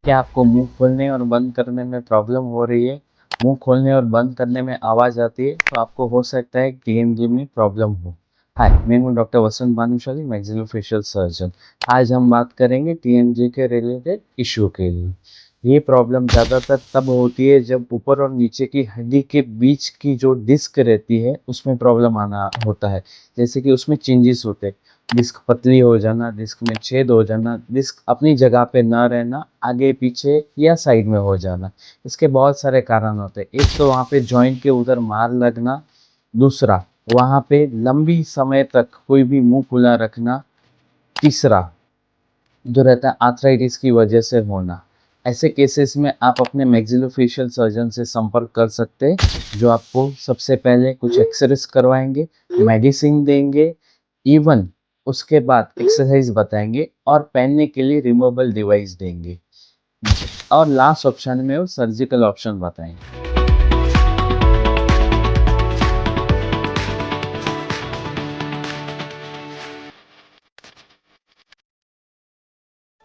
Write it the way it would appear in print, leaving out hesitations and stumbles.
क्या आपको मुंह खोलने और बंद करने में प्रॉब्लम हो रही है? मुंह खोलने और बंद करने में आवाज़ आती है तो आपको हो सकता है टीएमजे में प्रॉब्लम हो। हाय, मैं हूं डॉक्टर वसंत भानुशाली, मैक्सिलोफेशियल सर्जन। आज हम बात करेंगे टीएमजे के रिलेटेड इशू के लिए। ये प्रॉब्लम ज़्यादातर तब होती है जब ऊपर और नीचे की हड्डी के बीच की जो डिस्क रहती है उसमें प्रॉब्लम आना होता है। जैसे कि उसमें चेंजेस होते हैं, डिस्क पतली हो जाना, डिस्क में छेद हो जाना, डिस्क अपनी जगह पे ना रहना, आगे पीछे या साइड में हो जाना। इसके बहुत सारे कारण होते हैं। एक तो वहाँ पे जॉइंट के उधर मार लगना, दूसरा वहाँ पे लंबी समय तक कोई भी मुंह खुला रखना, तीसरा जो रहता है आर्थराइटिस की वजह से होना। ऐसे केसेस में आप अपने मैक्सिलोफेशियल सर्जन से संपर्क कर सकते हैं, जो आपको सबसे पहले कुछ एक्सरेस करवाएंगे, मेडिसिन देंगे, इवन उसके बाद एक्सरसाइज बताएंगे और पहनने के लिए रिमूवेबल डिवाइस देंगे, और लास्ट ऑप्शन में वो सर्जिकल ऑप्शन बताएंगे।